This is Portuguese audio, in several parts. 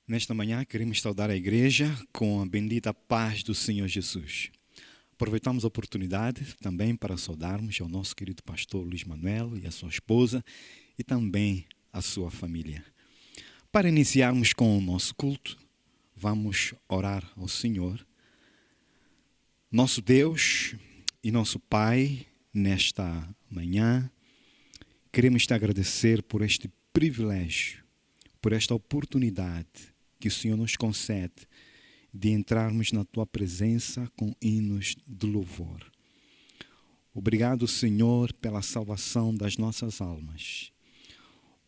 Nesta manhã queremos saudar a igreja com a bendita paz do Senhor Jesus. Aproveitamos a oportunidade também para saudarmos ao nosso querido pastor Luiz Manuel e a sua esposa e também a sua família. Para iniciarmos com o nosso culto, vamos orar ao Senhor. Nosso Deus e nosso Pai, nesta manhã, queremos te agradecer por este privilégio, por esta oportunidade que o Senhor nos concede de entrarmos na Tua presença com hinos de louvor. Obrigado, Senhor, pela salvação das nossas almas.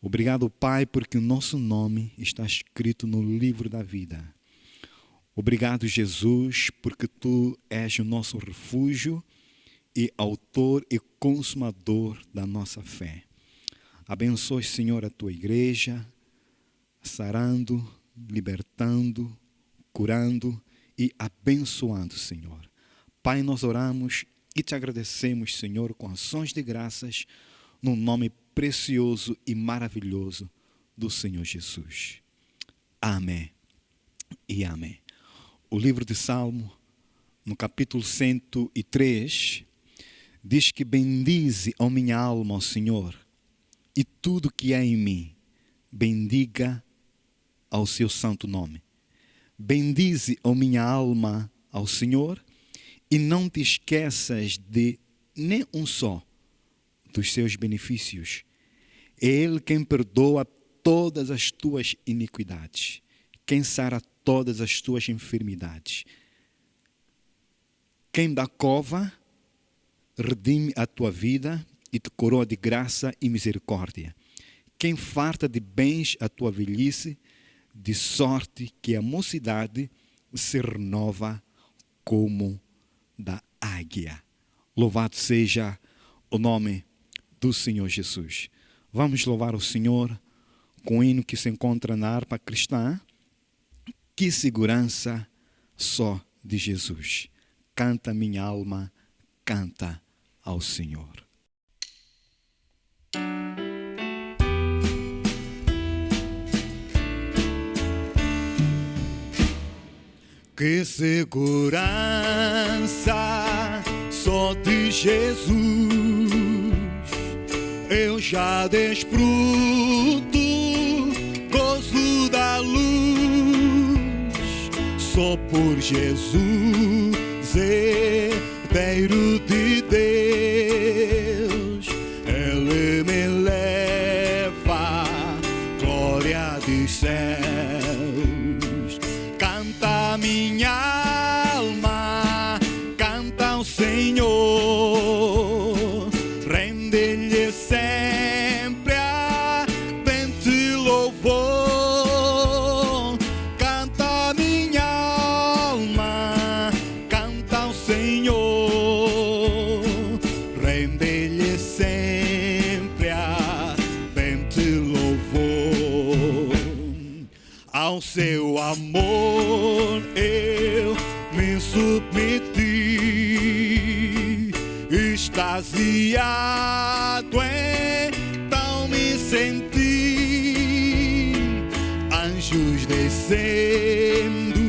Obrigado, Pai, porque o nosso nome está escrito no livro da vida. Obrigado, Jesus, porque Tu és o nosso refúgio e autor e consumador da nossa fé. Abençoe, Senhor, a Tua igreja, sarando, libertando, curando e abençoando, Senhor. Pai, nós oramos e te agradecemos, Senhor, com ações de graças, no nome precioso e maravilhoso do Senhor Jesus. Amém e amém. O livro de Salmo, no capítulo 103, diz que bendize, ó minha alma, ao Senhor, e tudo que há em mim, bendiga ao seu santo nome. Bendize, ó minha alma, ao Senhor, e não te esqueças de nem um só dos seus benefícios. É Ele quem perdoa todas as tuas iniquidades, quem sara todas as tuas enfermidades. Quem da cova redime a tua vida e te coroa de graça e misericórdia. Quem farta de bens a tua velhice, de sorte que a mocidade se renova como da águia. Louvado seja o nome do Senhor Jesus. Vamos louvar o Senhor com o hino que se encontra na harpa cristã. Que segurança só de Jesus. Canta minha alma, canta ao Senhor. Que segurança só de Jesus, eu já desfruto, gozo da luz, só por Jesus, Herdeiro de Deus, Ele me leva, glória dos céus. Canta minha alma, canta ao Senhor, rende-lhe sempre ardente louvor. Canta minha alma, canta ao Senhor, rende-lhe sempre ardente louvor. Ao seu amor eu me submeti, extasiado então me senti. Anjos descendo,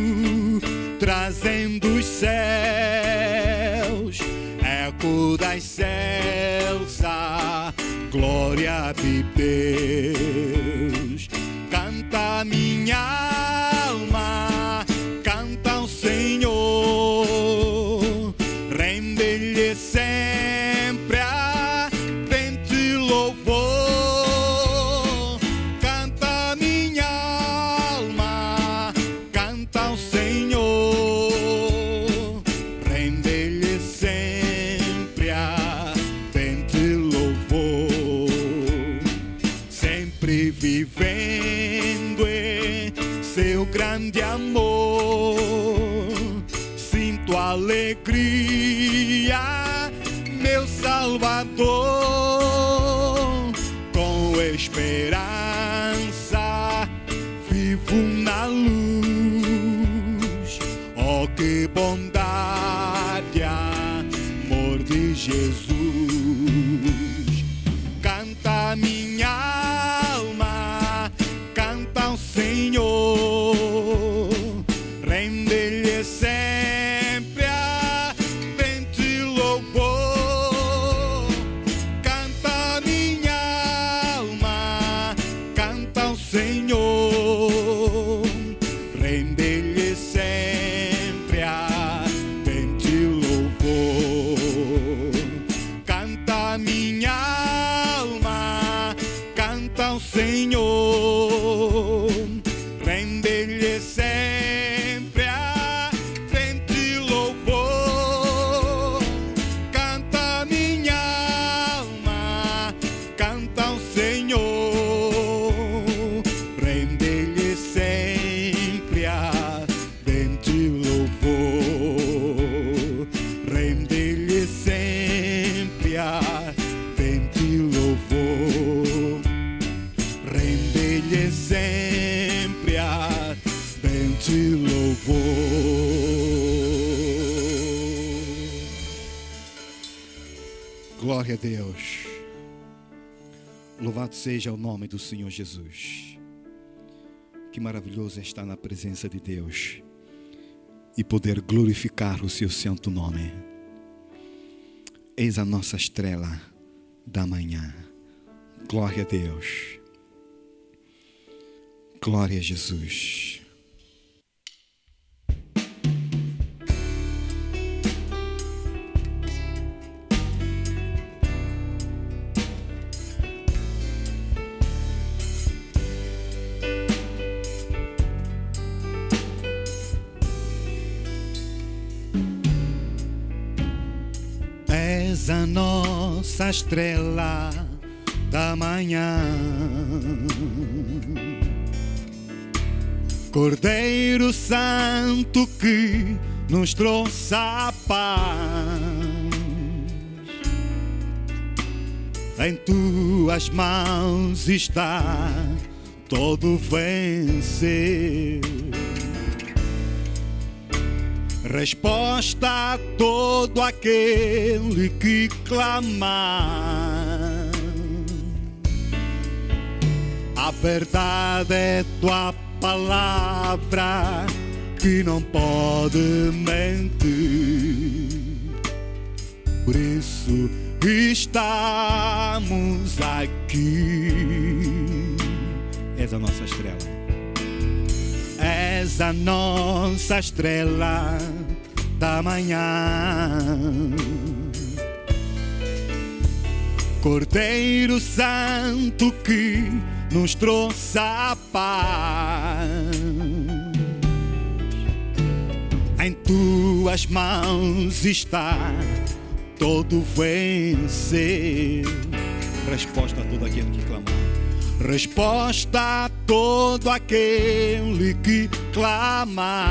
trazendo os céus, eco das céus, a glória de Deus. Canta minha alma, canta ao Senhor, rende-lhe sempre ardente louvor. Canta minha alma, canta ao Senhor, rende-lhe sempre ardente louvor. Sempre vivendo em seu grande amor, sinto alegria, meu Salvador. Com esperança vivo na luz, que bondade, amor de Jesus. Canta minha alma, canta ao Senhor, rende-lhe sempre ardente louvor. Canta minha alma, canta ao Senhor, rende-lhe sempre ardente louvor. Canta minha alma, canta ao Senhor, rende-lhe sempre ardente louvor. Canta minha alma, canta ao Senhor, rende-lhe sempre ardente louvor. Rende-lhe sempre ardente louvor. Rende-lhe sempre ardente louvor. Glória a Deus. Louvado seja o nome do Senhor Jesus. Que maravilhoso é estar na presença de Deus e poder glorificar o seu santo nome. Eis a nossa estrela da manhã. Glória a Deus. Glória a Jesus. És a nossa estrela da manhã, Cordeiro Santo que nos trouxe a paz. Em tuas mãos está todo vencer. Resposta a todo aquele que clamar. A verdade é tua palavra que não pode mentir. Por isso estamos aqui. És a nossa estrela. És a nossa estrela da manhã, Cordeiro Santo que nos trouxe a paz. Em tuas mãos está todo vencer. Resposta a todo aquele que clamar. Resposta a todo aquele que clama.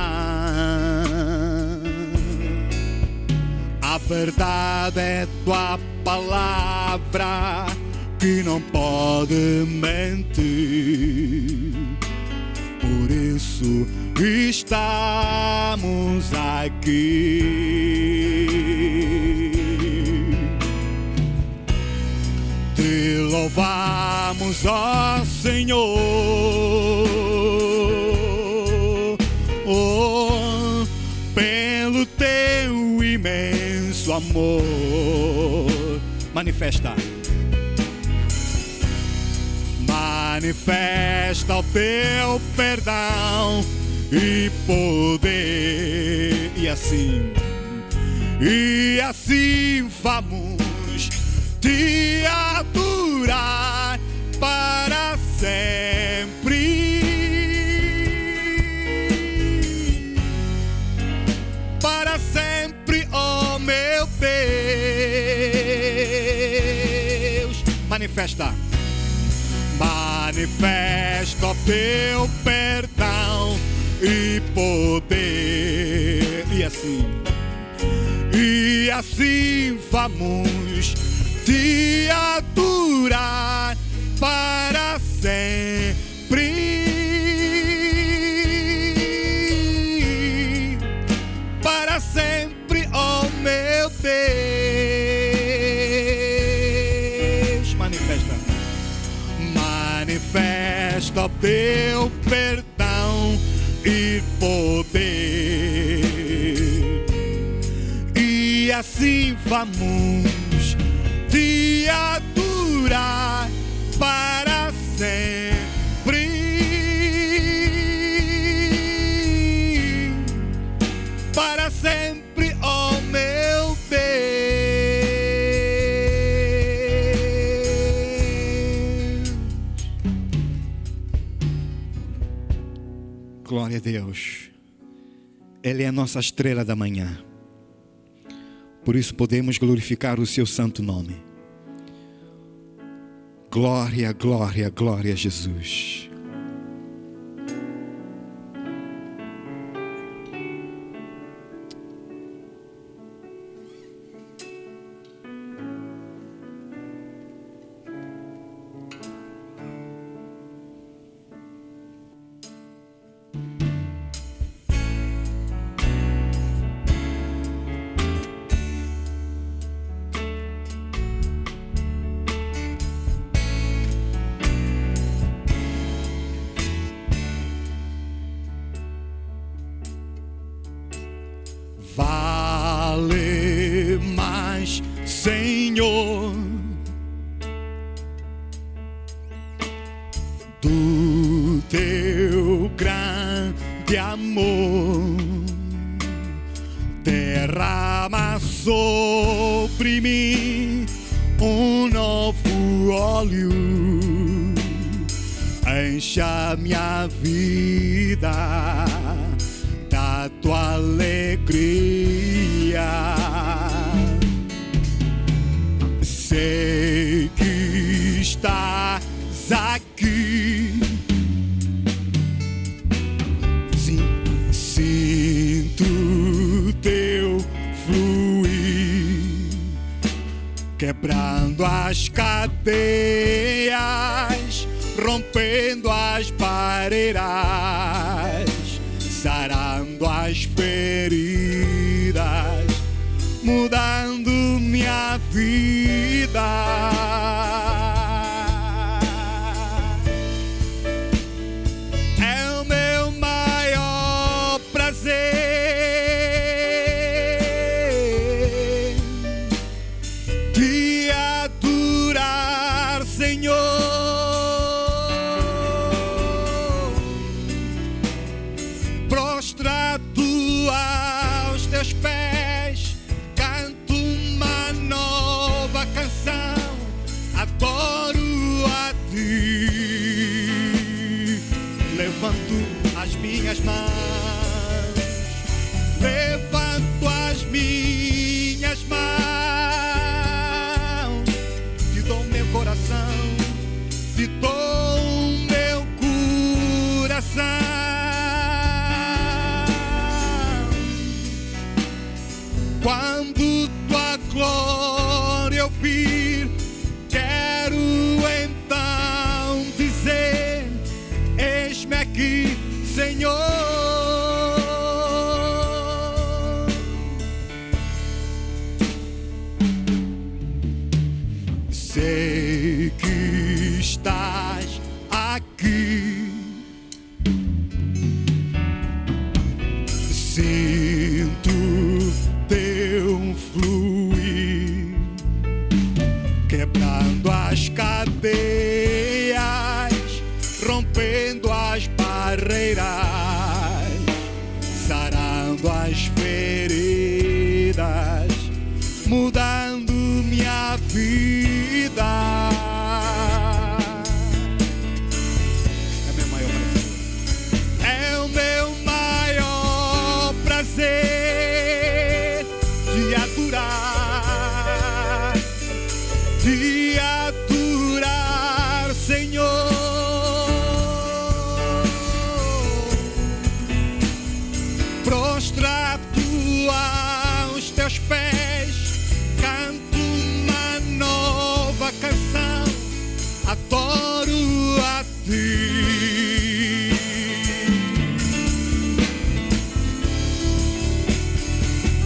A verdade é tua palavra que não pode mentir. Por isso estamos aqui. Te louvamos, ó Senhor, oh, pelo teu imenso amor. Manifesta. Manifesta o teu perdão e poder. E assim vamos te adorar para sempre. Para sempre, ó meu Deus. Manifesta. Manifesta o teu perdão e poder. E assim vamos te adorar para sempre. teu perdão e poder. E assim vamos te adorar para sempre. Para sempre, ó meu Deus. Glória a Deus. Ele é a nossa estrela da manhã. Por isso podemos glorificar o seu santo nome. Glória, glória, glória a Jesus. Vale mais, Senhor, do teu grande amor, derrama sobre mim novo óleo, encha minha vida da tua alegria. Sei que estás aqui. Sim, sinto teu fluir, quebrando as cadeias, rompendo as barreiras, sarando as feridas, mudando minha vida. É o meu maior prazer te adorar, Senhor. Prostrado aos teus pés, canto uma nova canção, adoro a ti. Levanto as minhas mãos, levanto as minhas mãos, te dou meu coração, te dou meu coração. Quando tua glória eu vir, quero então dizer: eis-me aqui, Senhor. Sei que estás aqui. Sinto teu fluir, quebrando as cadeias, rompendo as barreiras, sarando as feridas, mudando minha vida. É meu maior prazer. É o meu maior prazer te adorar, Senhor. Prostrado aos teus pés, canto uma nova canção, adoro a ti.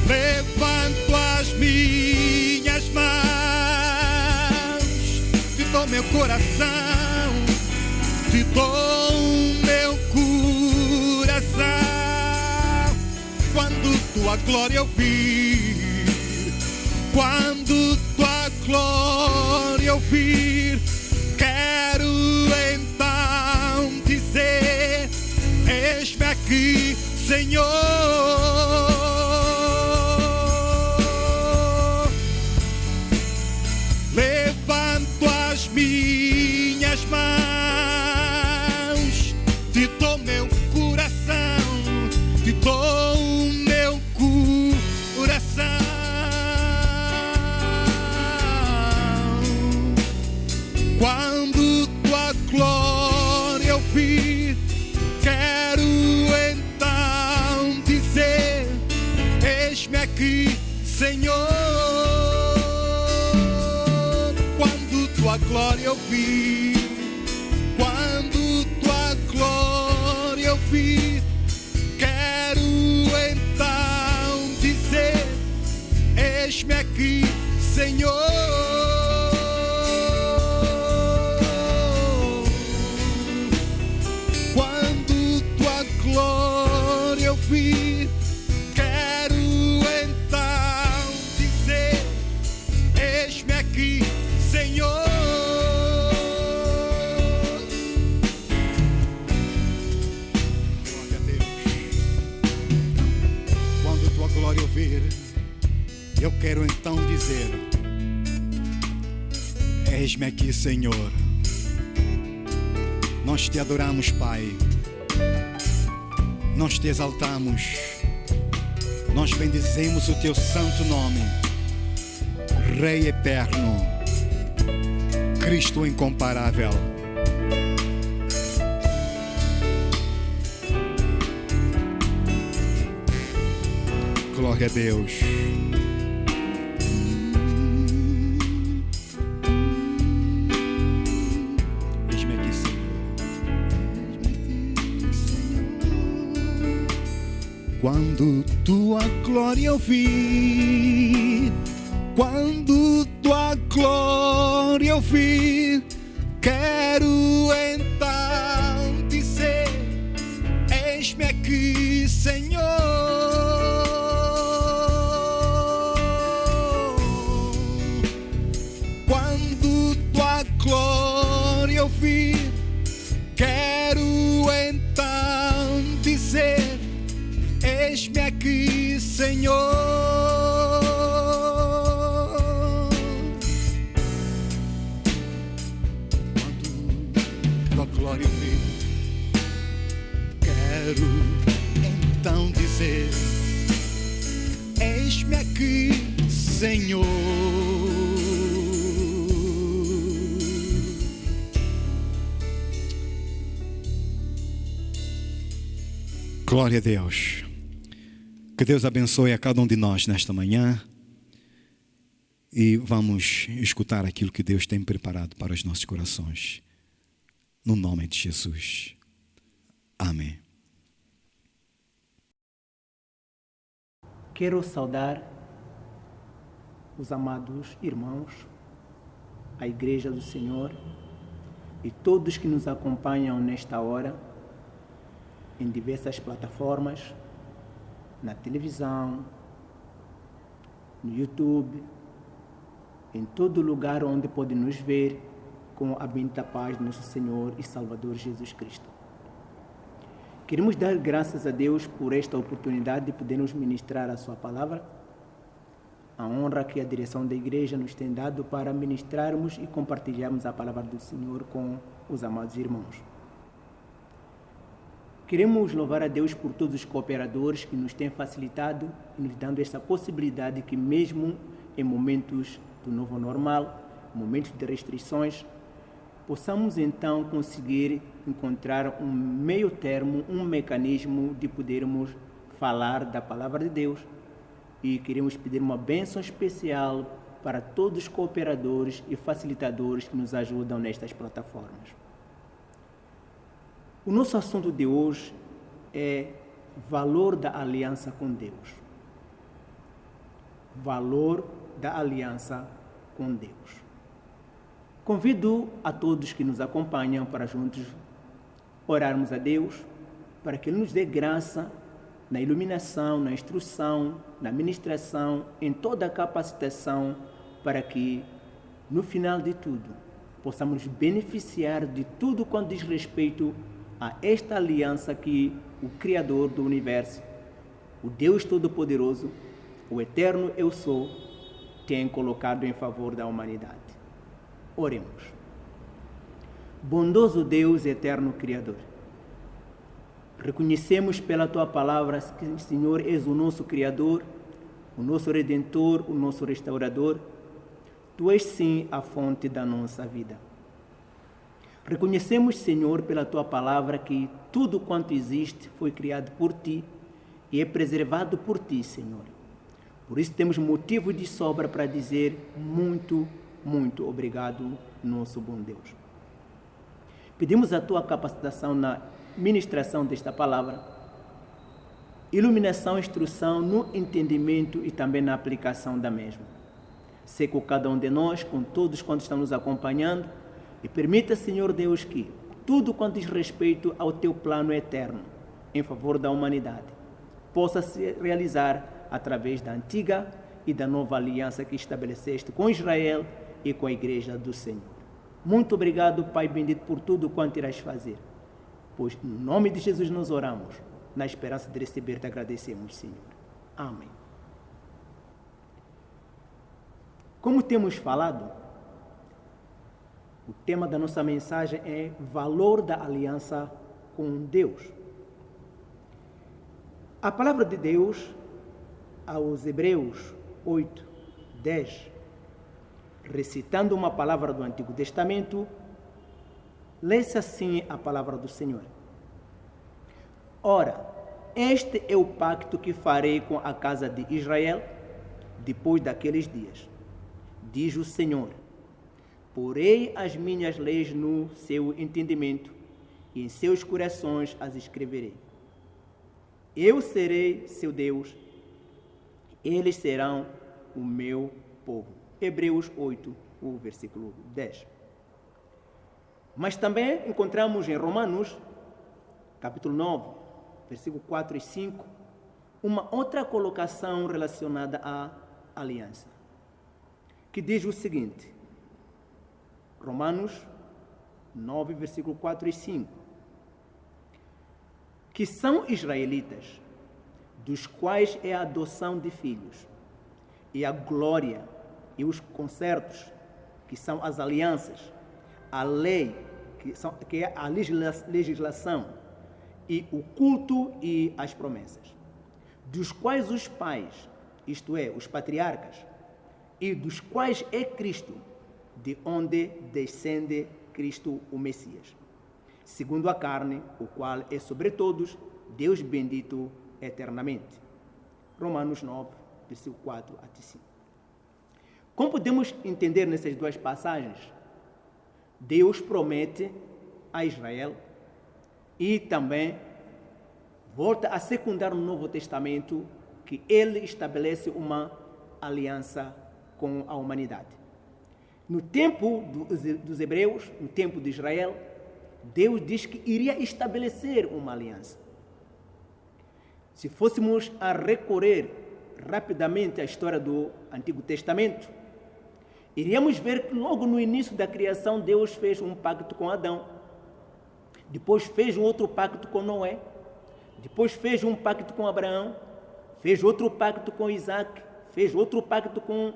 Levanto as minhas mãos, te dou meu coração, te dou tua glória eu vir, quando tua glória eu vir, quero então dizer: eis-me aqui, Senhor. Levanto as minhas mãos, te dou meu coração, te dou o meu coração. Quando tua glória eu vir, quero então dizer: eis-me aqui, Senhor. Quando tua glória eu vir, quando tua glória eu vir, quero então dizer: eis-me aqui, Senhor. Quando tua glória eu vir, quero então dizer: eis-me aqui, Senhor. Glória a Deus. Quando tua glória eu vir, eu quero então dizer: eis-me aqui, Senhor. Nós te adoramos, Pai. Nós te exaltamos. Nós bendizemos o teu santo nome, Rei eterno, Cristo incomparável. Glória a Deus. Eis-me aqui, Senhor. Quando tua glória eu vir, quando tua glória eu vir, quero então dizer: eis-me aqui, Senhor. Quando tua glória eu vir, quero então dizer: eis-me aqui, Senhor. Glória eu vi, quero então dizer: eis-me aqui, Senhor. Glória a Deus. Que Deus abençoe a cada um de nós nesta manhã e vamos escutar aquilo que Deus tem preparado para os nossos corações. No nome de Jesus. Amém. Quero saudar os amados irmãos, a Igreja do Senhor e todos que nos acompanham nesta hora em diversas plataformas, na televisão, no YouTube, em todo lugar onde pode nos ver, com a bendita paz de nosso Senhor e Salvador Jesus Cristo. Queremos dar graças a Deus por esta oportunidade de podermos ministrar a sua palavra, a honra que a direção da igreja nos tem dado para ministrarmos e compartilharmos a palavra do Senhor com os amados irmãos. Queremos louvar a Deus por todos os cooperadores que nos têm facilitado e nos dando esta possibilidade que mesmo em momentos do novo normal, momentos de restrições, possamos então conseguir encontrar um meio termo, um mecanismo de podermos falar da palavra de Deus. E queremos pedir uma bênção especial para todos os cooperadores e facilitadores que nos ajudam nestas plataformas. O nosso assunto de hoje é valor da aliança com Deus. Valor da aliança com Deus. Convido a todos que nos acompanham para juntos orarmos a Deus, para que Ele nos dê graça na iluminação, na instrução, na ministração, em toda a capacitação, para que, no final de tudo, possamos beneficiar de tudo quanto diz respeito a esta aliança que o Criador do Universo, o Deus Todo-Poderoso, o Eterno Eu Sou, tem colocado em favor da humanidade. Oremos. Bondoso Deus, Eterno Criador, reconhecemos pela Tua Palavra que, Senhor, és o nosso Criador, o nosso Redentor, o nosso Restaurador. Tu és, sim, a fonte da nossa vida. Reconhecemos, Senhor, pela Tua Palavra que tudo quanto existe foi criado por Ti e é preservado por Ti, Senhor. Por isso temos motivo de sobra para dizer muito, muito obrigado, nosso bom Deus. Pedimos a Tua capacitação na ministração desta palavra, iluminação, instrução no entendimento e também na aplicação da mesma. Sei com cada um de nós, com todos quantos estão nos acompanhando, e permita, Senhor Deus, que tudo quanto diz respeito ao Teu plano eterno em favor da humanidade possa se realizar através da antiga e da nova aliança que estabeleceste com Israel e com a Igreja do Senhor. Muito obrigado, Pai bendito, por tudo quanto irás fazer, pois no nome de Jesus nós oramos, na esperança de receber-te agradecemos, Senhor. Amém. Como temos falado, o tema da nossa mensagem é valor da aliança com Deus. A palavra de Deus aos Hebreus 8, 10, recitando uma palavra do Antigo Testamento, lê-se assim a palavra do Senhor. Ora, este é o pacto que farei com a casa de Israel depois daqueles dias, diz o Senhor. Porei as minhas leis no seu entendimento e em seus corações as escreverei. Eu serei seu Deus, eles serão o meu povo. Hebreus 8, o versículo 10. Mas também encontramos em Romanos, capítulo 9, versículo 4 e 5, uma outra colocação relacionada à aliança, que diz o seguinte, Romanos 9, versículo 4 e 5, que são israelitas, dos quais é a adoção de filhos, e a glória e os concertos, que são as alianças, a lei, que é a legislação, e o culto e as promessas, dos quais os pais, isto é, os patriarcas, e dos quais é Cristo, de onde descende Cristo o Messias, segundo a carne, o qual é sobre todos, Deus bendito eternamente. Romanos 9, versículo 4 a 5. Como podemos entender nessas duas passagens? Deus promete a Israel e também volta a secundar no Novo Testamento que ele estabelece uma aliança com a humanidade. No tempo dos hebreus, no tempo de Israel, Deus diz que iria estabelecer uma aliança. Se fôssemos a recorrer rapidamente à história do Antigo Testamento, iríamos ver que logo no início da criação Deus fez um pacto com Adão, depois fez um outro pacto com Noé, depois fez um pacto com Abraão, fez outro pacto com Isaac, fez outro pacto com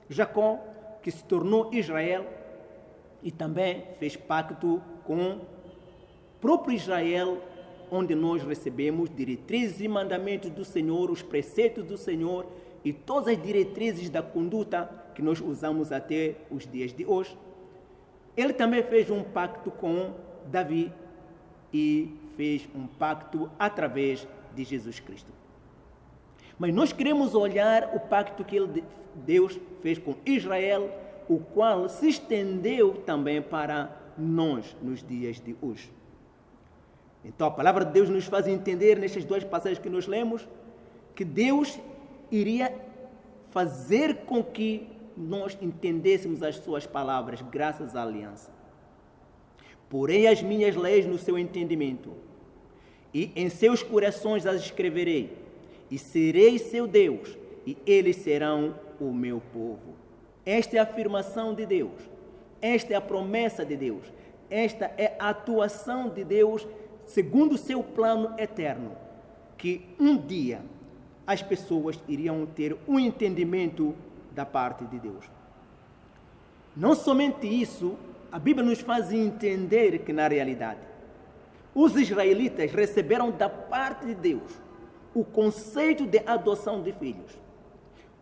Jacó, que se tornou Israel, e também fez pacto com o próprio Israel, onde nós recebemos diretrizes e mandamentos do Senhor, os preceitos do Senhor e todas as diretrizes da conduta que nós usamos até os dias de hoje. Ele também fez um pacto com Davi e fez um pacto através de Jesus Cristo. Mas nós queremos olhar o pacto que Deus fez com Israel, o qual se estendeu também para nós nos dias de hoje. Então a palavra de Deus nos faz entender nestas duas passagens que nós lemos que Deus iria fazer com que nós entendêssemos as suas palavras graças à aliança. Porém as minhas leis no seu entendimento e em seus corações as escreverei, e serei seu Deus, e eles serão o meu povo. Esta é a afirmação de Deus, esta é a promessa de Deus, esta é a atuação de Deus segundo o seu plano eterno, que um dia as pessoas iriam ter um entendimento da parte de Deus. Não somente isso, a Bíblia nos faz entender que, na realidade, os israelitas receberam da parte de Deus o conceito de adoção de filhos,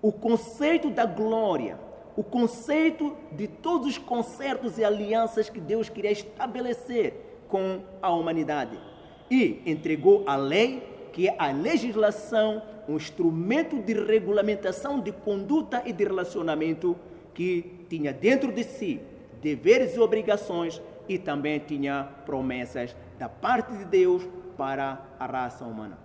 o conceito da glória, o conceito de todos os concertos e alianças que Deus queria estabelecer com a humanidade. E entregou a lei, que é a legislação, um instrumento de regulamentação de conduta e de relacionamento que tinha dentro de si deveres e obrigações e também tinha promessas da parte de Deus para a raça humana.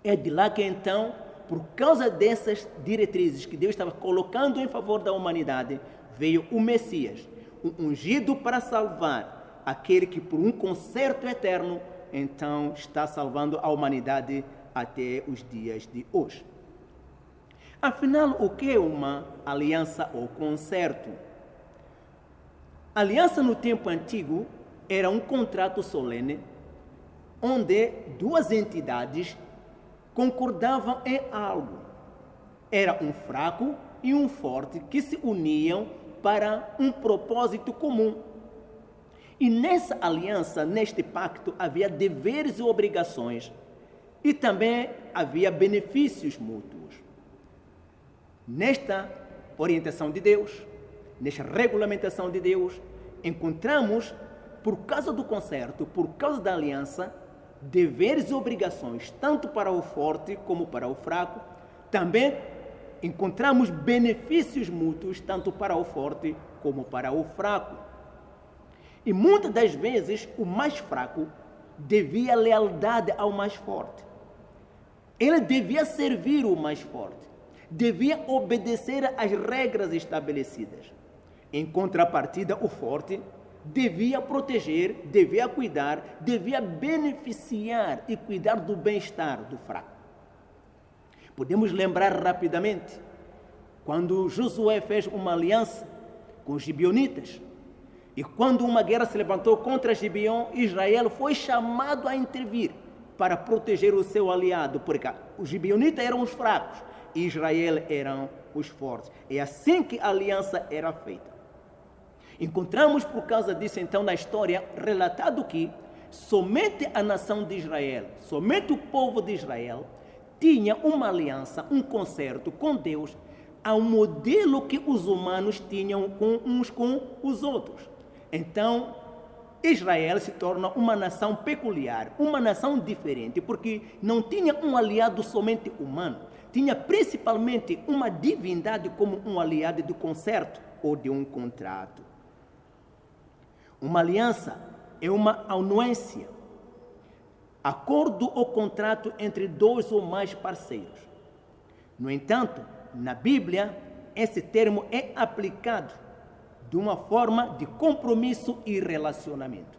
É de lá que então, por causa dessas diretrizes que Deus estava colocando em favor da humanidade, veio o Messias, o ungido para salvar aquele que por um concerto eterno, então está salvando a humanidade até os dias de hoje. Afinal, o que é uma aliança ou concerto? A aliança no tempo antigo era um contrato solene onde duas entidades concordavam em algo. Era um fraco e um forte que se uniam para um propósito comum. E nessa aliança, neste pacto, havia deveres e obrigações e também havia benefícios mútuos. Nesta orientação de Deus, nesta regulamentação de Deus, encontramos, por causa do concerto, por causa da aliança, deveres e obrigações, tanto para o forte como para o fraco. Também encontramos benefícios mútuos, tanto para o forte como para o fraco. E muitas das vezes, o mais fraco devia lealdade ao mais forte. Ele devia servir o mais forte, devia obedecer às regras estabelecidas. Em contrapartida, o forte devia proteger, devia cuidar, devia beneficiar e cuidar do bem-estar do fraco. Podemos lembrar rapidamente, quando Josué fez uma aliança com os gibeonitas, e quando uma guerra se levantou contra Gibeon, Israel foi chamado a intervir para proteger o seu aliado, porque os gibeonitas eram os fracos e Israel eram os fortes. É assim que a aliança era feita. Encontramos por causa disso então na história relatado que somente a nação de Israel, somente o povo de Israel tinha uma aliança, um concerto com Deus ao modelo que os humanos tinham uns com os outros. Então, Israel se torna uma nação peculiar, uma nação diferente, porque não tinha um aliado somente humano, tinha principalmente uma divindade como um aliado de concerto ou de um contrato. Uma aliança é uma anuência, acordo ou contrato entre dois ou mais parceiros. No entanto, na Bíblia, esse termo é aplicado de uma forma de compromisso e relacionamento.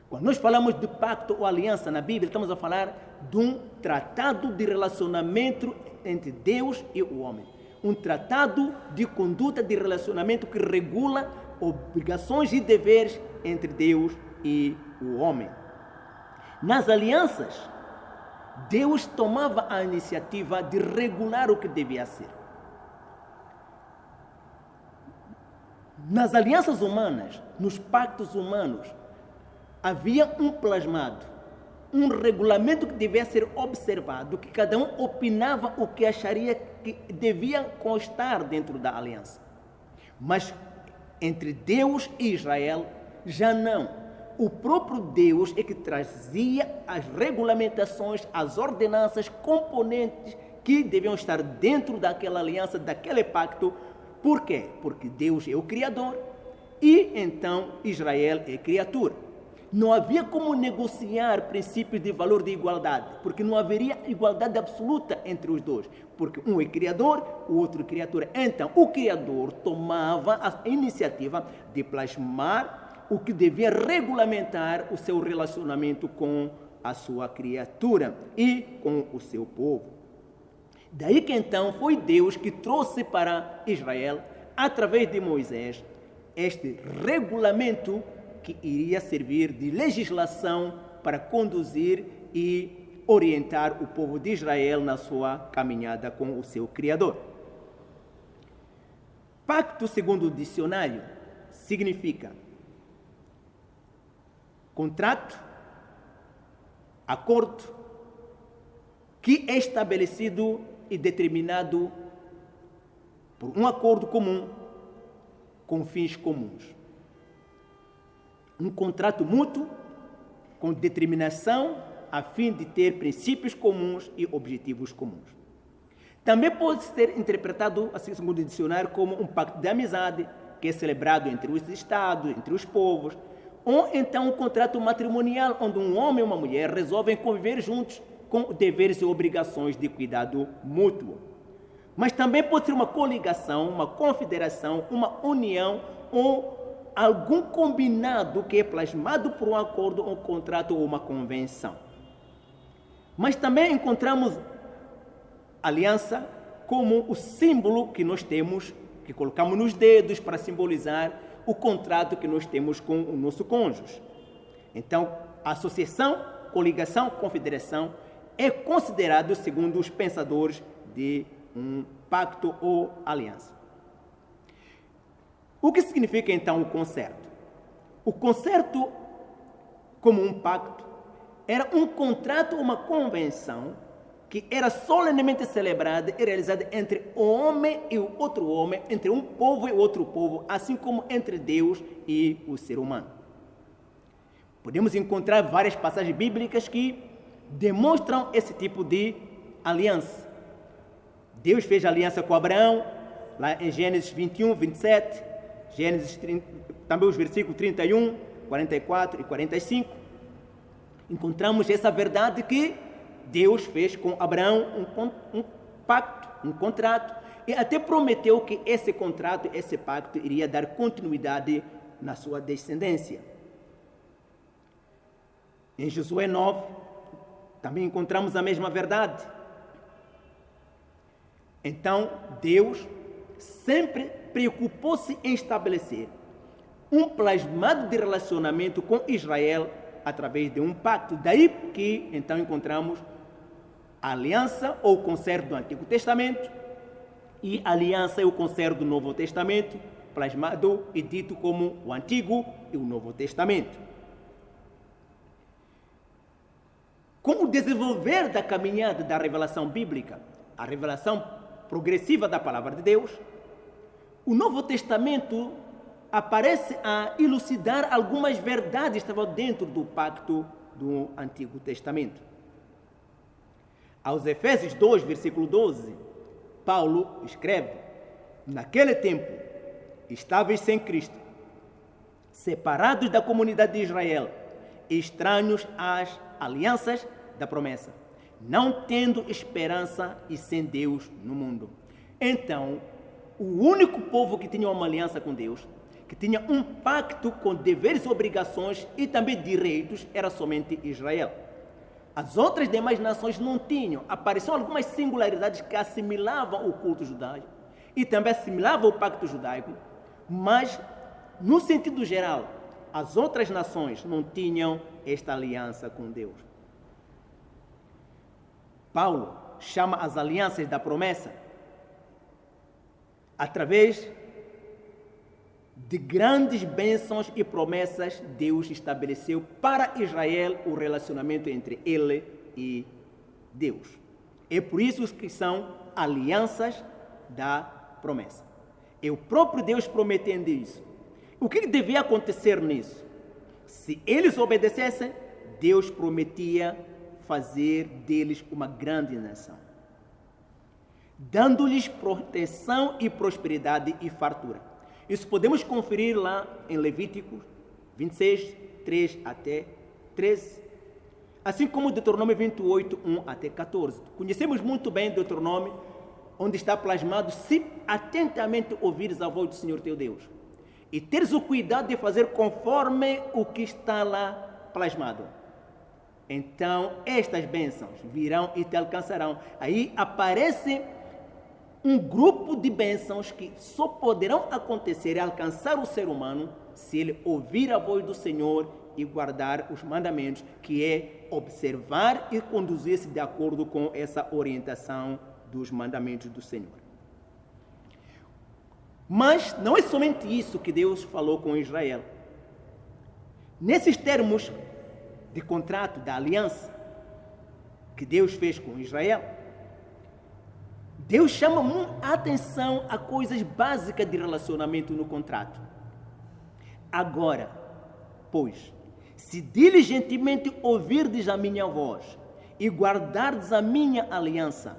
Quando nós falamos de pacto ou aliança na Bíblia, estamos a falar de um tratado de relacionamento entre Deus e o homem. Um tratado de conduta de relacionamento que regula obrigações e deveres entre Deus e o homem. Nas alianças, Deus tomava a iniciativa de regular o que devia ser. Nas alianças humanas, nos pactos humanos, havia um plasmado, um regulamento que devia ser observado, que cada um opinava o que acharia que devia constar dentro da aliança. Mas entre Deus e Israel, já não. O próprio Deus é que trazia as regulamentações, as ordenanças, componentes que deviam estar dentro daquela aliança, daquele pacto. Por quê? Porque Deus é o Criador e então Israel é criatura. Não havia como negociar princípios de valor de igualdade, porque não haveria igualdade absoluta entre os dois, porque um é criador, o outro é criatura. Então, o Criador tomava a iniciativa de plasmar o que devia regulamentar o seu relacionamento com a sua criatura e com o seu povo. Daí que então foi Deus que trouxe para Israel, através de Moisés, este regulamento que iria servir de legislação para conduzir e orientar o povo de Israel na sua caminhada com o seu Criador. Pacto, segundo o dicionário, significa contrato, acordo, que é estabelecido e determinado por um acordo comum com fins comuns. Um contrato mútuo com determinação a fim de ter princípios comuns e objetivos comuns. Também pode ser interpretado, assim segundo o dicionário, como um pacto de amizade que é celebrado entre os estados, entre os povos, ou então um contrato matrimonial onde um homem e uma mulher resolvem conviver juntos com deveres e obrigações de cuidado mútuo. Mas também pode ser uma coligação, uma confederação, uma união ou algum combinado que é plasmado por um acordo, um contrato ou uma convenção. Mas também encontramos aliança como o símbolo que nós temos, que colocamos nos dedos para simbolizar o contrato que nós temos com o nosso cônjuge. Então, associação, coligação, confederação é considerado, segundo os pensadores, de um pacto ou aliança. O que significa então o concerto? O concerto, como um pacto, era um contrato, uma convenção que era solenemente celebrada e realizada entre o homem e o outro homem, entre um povo e outro povo, assim como entre Deus e o ser humano. Podemos encontrar várias passagens bíblicas que demonstram esse tipo de aliança. Deus fez aliança com Abraão, lá em Gênesis 21, 27, Gênesis 30, também os versículos 31, 44 e 45. Encontramos essa verdade que Deus fez com Abraão um pacto, um contrato, e até prometeu que esse contrato, esse pacto, iria dar continuidade na sua descendência. Em Josué 9, também encontramos a mesma verdade. Então, Deus sempre preocupou-se em estabelecer um plasmado de relacionamento com Israel através de um pacto. Daí que, então, encontramos a aliança ou concerto do Antigo Testamento e a aliança e o concerto do Novo Testamento, plasmado e dito como o Antigo e o Novo Testamento. Com o desenvolver da caminhada da revelação bíblica, a revelação progressiva da Palavra de Deus, o Novo Testamento aparece a elucidar algumas verdades que estavam dentro do pacto do Antigo Testamento. Aos Efésios 2, versículo 12, Paulo escreve: naquele tempo, estáveis sem Cristo, separados da comunidade de Israel, estranhos às alianças da promessa, não tendo esperança e sem Deus no mundo. Então, o único povo que tinha uma aliança com Deus, que tinha um pacto com deveres e obrigações e também direitos, era somente Israel. As outras demais nações não tinham. Apareciam algumas singularidades que assimilavam o culto judaico e também assimilavam o pacto judaico, mas, no sentido geral, as outras nações não tinham esta aliança com Deus. Paulo chama as alianças da promessa através de grandes bênçãos e promessas. Deus estabeleceu para Israel o relacionamento entre ele e Deus. É por isso que são alianças da promessa. É o próprio Deus prometendo isso. O que devia acontecer nisso? Se eles obedecessem, Deus prometia fazer deles uma grande nação, dando-lhes proteção e prosperidade e fartura. Isso podemos conferir lá em Levíticos 26, 3 até 13, assim como Deuteronômio 28, 1 até 14. Conhecemos muito bem Deuteronômio, onde está plasmado: se atentamente ouvires a voz do Senhor teu Deus e teres o cuidado de fazer conforme o que está lá plasmado, então estas bênçãos virão e te alcançarão. Aí aparece um grupo de bênçãos que só poderão acontecer e alcançar o ser humano se ele ouvir a voz do Senhor e guardar os mandamentos, que é observar e conduzir-se de acordo com essa orientação dos mandamentos do Senhor. Mas não é somente isso que Deus falou com Israel. Nesses termos de contrato, da aliança que Deus fez com Israel, Deus chama a atenção a coisas básicas de relacionamento no contrato. Agora, pois, se diligentemente ouvirdes a minha voz e guardardes a minha aliança,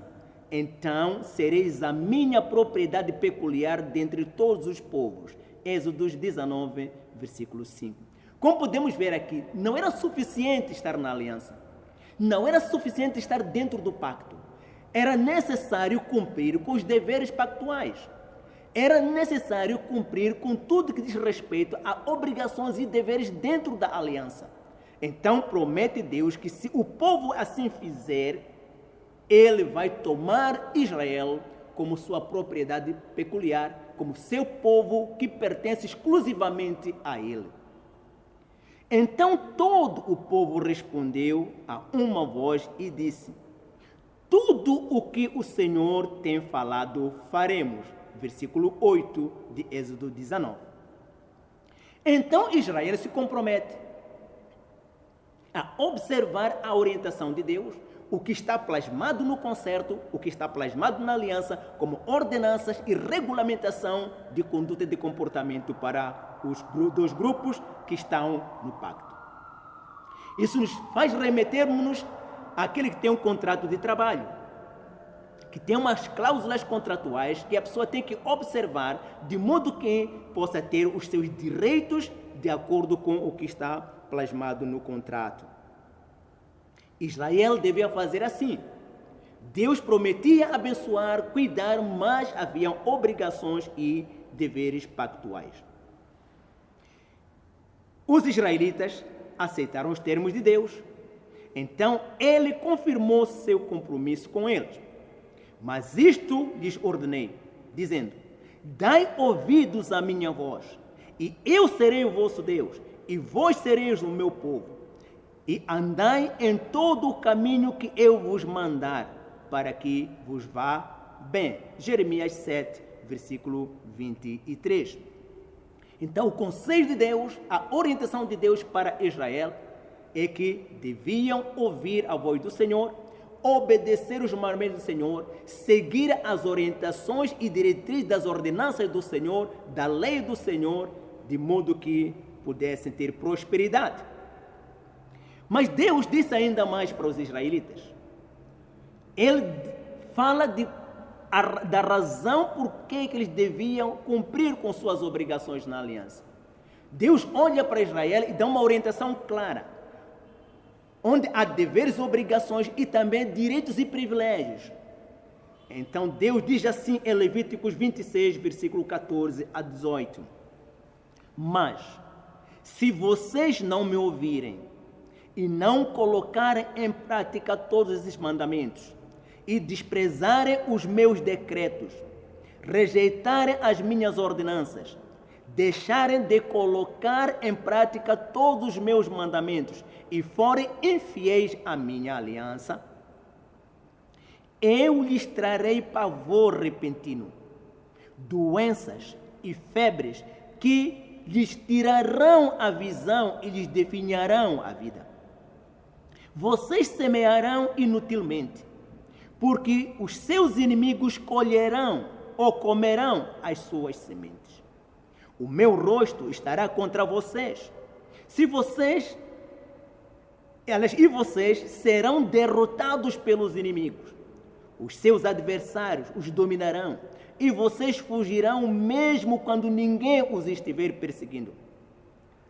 então sereis a minha propriedade peculiar dentre todos os povos. Êxodo 19, versículo 5. Como podemos ver aqui, não era suficiente estar na aliança. Não era suficiente estar dentro do pacto. Era necessário cumprir com os deveres pactuais. Era necessário cumprir com tudo que diz respeito a obrigações e deveres dentro da aliança. Então promete Deus que se o povo assim fizer, ele vai tomar Israel como sua propriedade peculiar, como seu povo que pertence exclusivamente a ele. Então todo o povo respondeu a uma voz e disse: tudo o que o Senhor tem falado faremos. Versículo 8 de Êxodo 19. Então Israel se compromete a observar a orientação de Deus, o que está plasmado no concerto, o que está plasmado na aliança, como ordenanças e regulamentação de conduta e de comportamento para os dois grupos que estão no pacto. Isso nos faz remetermos àquele que tem um contrato de trabalho, que tem umas cláusulas contratuais que a pessoa tem que observar de modo que possa ter os seus direitos de acordo com o que está plasmado no contrato. Israel devia fazer assim. Deus prometia abençoar, cuidar, mas haviam obrigações e deveres pactuais. Os israelitas aceitaram os termos de Deus. Então, ele confirmou seu compromisso com eles. Mas isto lhes ordenei, dizendo: dai ouvidos à minha voz, e eu serei o vosso Deus, e vós sereis o meu povo. E andai em todo o caminho que eu vos mandar, para que vos vá bem. Jeremias 7, versículo 23. Então, o conselho de Deus, a orientação de Deus para Israel é que deviam ouvir a voz do Senhor, obedecer os mandamentos do Senhor, seguir as orientações e diretrizes das ordenanças do Senhor, da lei do Senhor, de modo que pudessem ter prosperidade. Mas Deus disse ainda mais para os israelitas. Ele fala da razão por que eles deviam cumprir com suas obrigações na aliança. Deus olha para Israel e dá uma orientação clara, onde há deveres, obrigações e também direitos e privilégios. Então Deus diz assim em Levíticos 26, versículo 14 a 18: mas se vocês não me ouvirem e não colocarem em prática todos esses mandamentos, e desprezarem os meus decretos, rejeitarem as minhas ordenanças, deixarem de colocar em prática todos os meus mandamentos e forem infiéis à minha aliança, eu lhes trarei pavor repentino, doenças e febres que lhes tirarão a visão e lhes definharão a vida. Vocês semearão inutilmente, porque os seus inimigos colherão ou comerão as suas sementes. O meu rosto estará contra vocês, e vocês serão derrotados pelos inimigos. Os seus adversários os dominarão, e vocês fugirão mesmo quando ninguém os estiver perseguindo.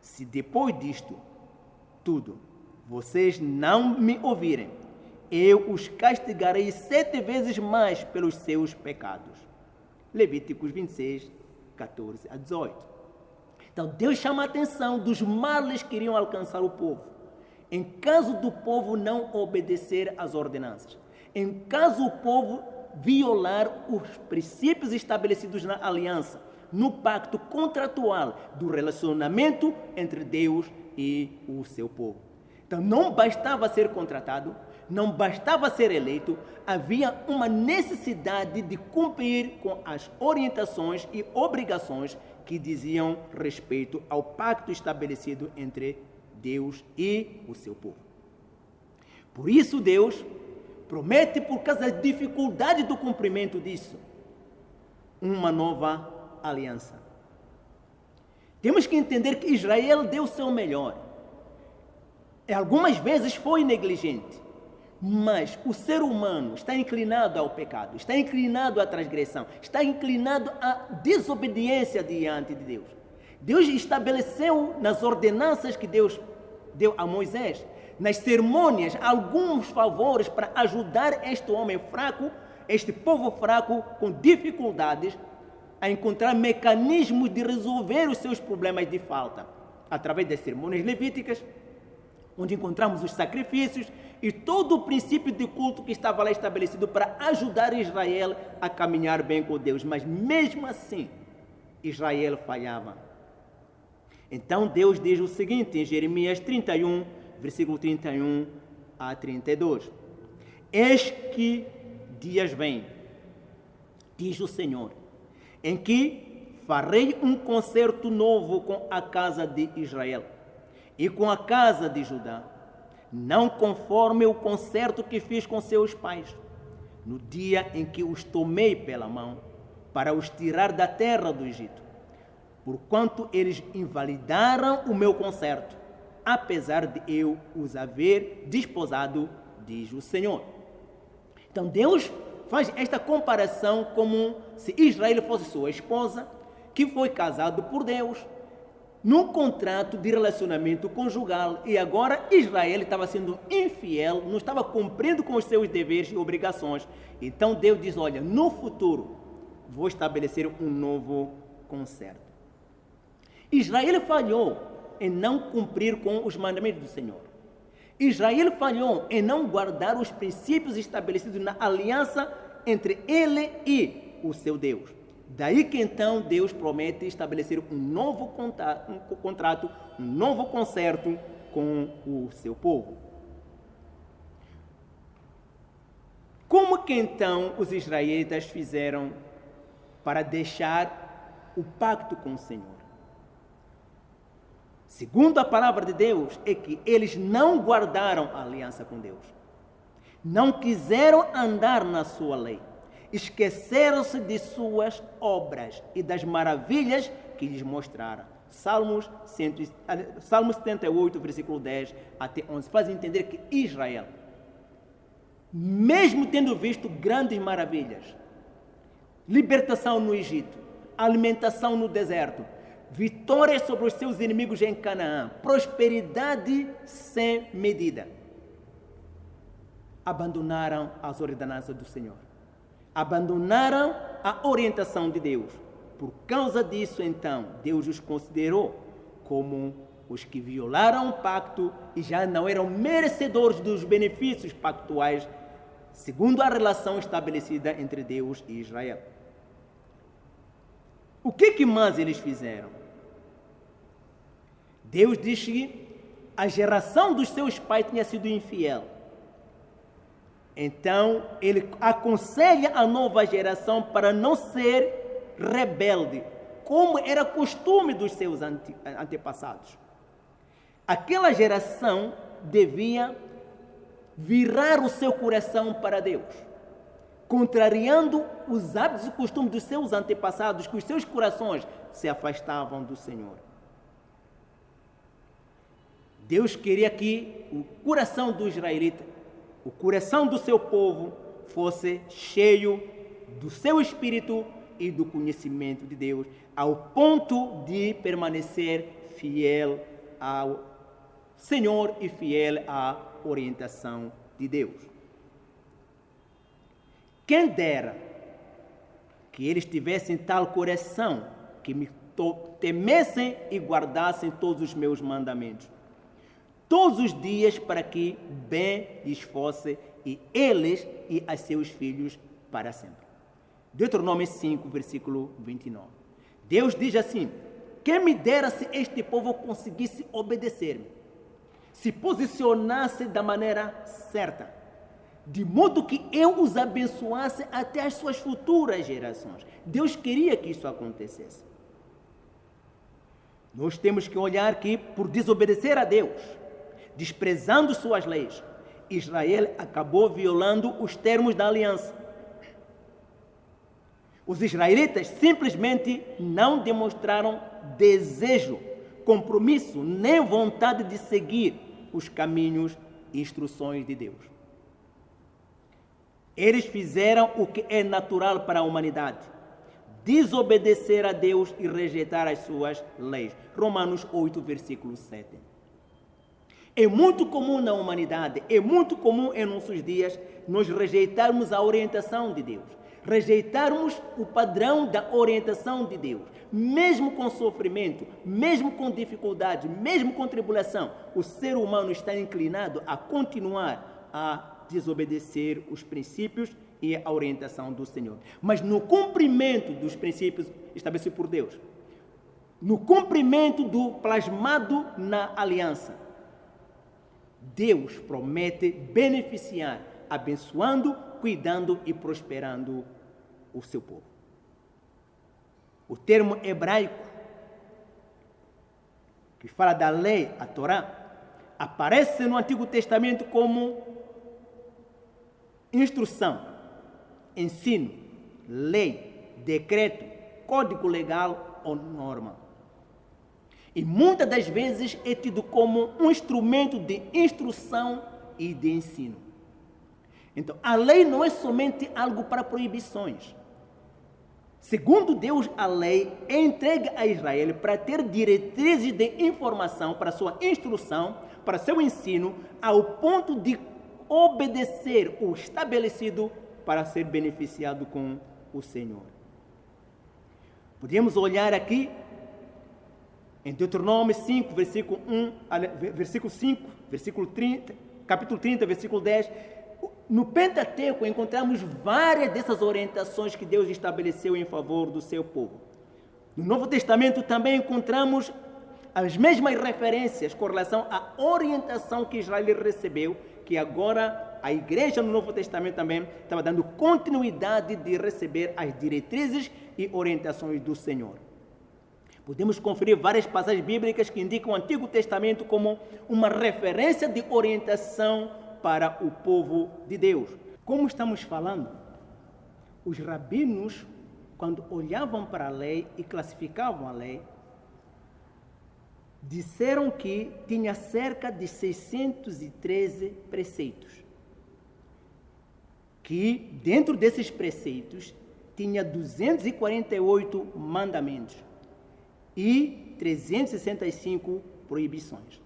Se depois disto tudo vocês não me ouvirem, eu os castigarei 7 vezes mais pelos seus pecados. Levíticos 26, 14 a 18. Então Deus chama a atenção dos males que iriam alcançar o povo. em caso do povo não obedecer às ordenanças, em caso o povo violar os princípios estabelecidos na aliança, no pacto contratual do relacionamento entre Deus e o seu povo. Então, não bastava ser contratado, não bastava ser eleito, havia uma necessidade de cumprir com as orientações e obrigações que diziam respeito ao pacto estabelecido entre Deus e o seu povo. Por isso, Deus promete, por causa da dificuldade do cumprimento disso, uma nova aliança. Temos que entender que Israel deu o seu melhor. Algumas vezes foi negligente, mas o ser humano está inclinado ao pecado, está inclinado à transgressão, está inclinado à desobediência diante de Deus. Deus estabeleceu nas ordenanças que Deus deu a Moisés, nas cerimônias, alguns favores para ajudar este homem fraco, este povo fraco com dificuldades, a encontrar mecanismos de resolver os seus problemas de falta, através das cerimônias levíticas, onde encontramos os sacrifícios e todo o princípio de culto que estava lá estabelecido para ajudar Israel a caminhar bem com Deus. Mas mesmo assim, Israel falhava. Então Deus diz o seguinte em Jeremias 31, versículo 31 a 32. Eis que dias vêm, diz o Senhor, em que farei um concerto novo com a casa de Israel e com a casa de Judá, não conforme o concerto que fiz com seus pais, no dia em que os tomei pela mão, para os tirar da terra do Egito, porquanto eles invalidaram o meu concerto, apesar de eu os haver desposado, diz o Senhor. Então Deus faz esta comparação como se Israel fosse sua esposa, que foi casado por Deus, num contrato de relacionamento conjugal, e agora Israel estava sendo infiel, não estava cumprindo com os seus deveres e obrigações. Então Deus diz, olha, no futuro vou estabelecer um novo concerto. Israel falhou em não cumprir com os mandamentos do Senhor. Israel falhou em não guardar os princípios estabelecidos na aliança entre ele e o seu Deus. Daí que então Deus promete estabelecer um novo contrato, um novo concerto com o seu povo. Como que então os israelitas fizeram para deixar o pacto com o Senhor? Segundo a palavra de Deus, é que eles não guardaram a aliança com Deus. Não quiseram andar na sua lei. Esqueceram-se de suas obras e das maravilhas que lhes mostraram. Salmo 78, versículo 10 até 11, faz entender que Israel, mesmo tendo visto grandes maravilhas, libertação no Egito, alimentação no deserto, vitórias sobre os seus inimigos em Canaã, prosperidade sem medida, abandonaram as ordenanças do Senhor. Abandonaram a orientação de Deus. Por causa disso, então, Deus os considerou como os que violaram o pacto e já não eram merecedores dos benefícios pactuais, segundo a relação estabelecida entre Deus e Israel. O que mais eles fizeram? Deus diz que a geração dos seus pais tinha sido infiel. Então, ele aconselha a nova geração para não ser rebelde, como era costume dos seus antepassados. Aquela geração devia virar o seu coração para Deus, contrariando os hábitos e costumes dos seus antepassados, que os seus corações se afastavam do Senhor. Deus queria que o coração do israelita, o coração do seu povo, fosse cheio do seu espírito e do conhecimento de Deus, ao ponto de permanecer fiel ao Senhor e fiel à orientação de Deus. Quem dera que eles tivessem tal coração, que me temessem e guardassem todos os meus mandamentos. todos os dias para que bem lhes fosse e eles e a seus filhos para sempre. Deuteronômio 5, versículo 29. Deus diz assim: quem me dera se este povo conseguisse obedecer-me, se posicionasse da maneira certa, de modo que eu os abençoasse até as suas futuras gerações. Deus queria que isso acontecesse. Nós temos que olhar que, por desobedecer a Deus, desprezando suas leis, Israel acabou violando os termos da aliança. Os israelitas simplesmente não demonstraram desejo, compromisso, nem vontade de seguir os caminhos e instruções de Deus. Eles fizeram o que é natural para a humanidade: desobedecer a Deus e rejeitar as suas leis. Romanos 8, versículo 7. É muito comum na humanidade, é muito comum em nossos dias, nós rejeitarmos a orientação de Deus, rejeitarmos o padrão da orientação de Deus. Mesmo com sofrimento, mesmo com dificuldade, mesmo com tribulação, o ser humano está inclinado a continuar a desobedecer os princípios e a orientação do Senhor. Mas no cumprimento dos princípios estabelecidos por Deus, no cumprimento do plasmado na aliança, Deus promete beneficiar, abençoando, cuidando e prosperando o seu povo. O termo hebraico que fala da lei, a Torá, aparece no Antigo Testamento como instrução, ensino, lei, decreto, código legal ou norma. E muitas das vezes é tido como um instrumento de instrução e de ensino. Então, a lei não é somente algo para proibições. Segundo Deus, a lei é entregue a Israel para ter diretrizes de informação para sua instrução, para seu ensino, ao ponto de obedecer o estabelecido para ser beneficiado com o Senhor. Podemos olhar aqui em Deuteronômio 5, versículo 5, versículo 30, capítulo 30, versículo 10. No Pentateuco encontramos várias dessas orientações que Deus estabeleceu em favor do seu povo. No Novo Testamento também encontramos as mesmas referências com relação à orientação que Israel recebeu, que agora a igreja no Novo Testamento também estava dando continuidade de receber as diretrizes e orientações do Senhor. Podemos conferir várias passagens bíblicas que indicam o Antigo Testamento como uma referência de orientação para o povo de Deus. Como estamos falando, os rabinos, quando olhavam para a lei e classificavam a lei, disseram que tinha cerca de 613 preceitos. Que dentro desses preceitos tinha 248 mandamentos e 365 proibições.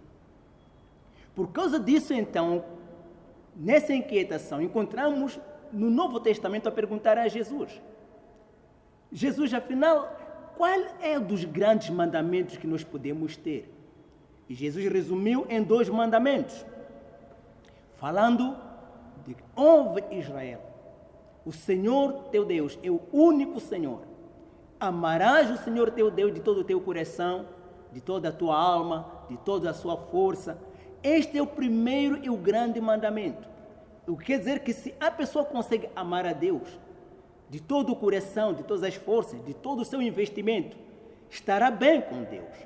Por causa disso, então, nessa inquietação, encontramos no Novo Testamento a perguntar a Jesus: Jesus, afinal, qual é um dos grandes mandamentos que nós podemos ter? E Jesus resumiu em 2 mandamentos, falando de: ouve Israel, o Senhor teu Deus é o único Senhor. Amarás o Senhor teu Deus de todo o teu coração, de toda a tua alma, de toda a sua força. Este é o primeiro e o grande mandamento. O que quer dizer que se a pessoa consegue amar a Deus de todo o coração, de todas as forças, de todo o seu investimento, estará bem com Deus.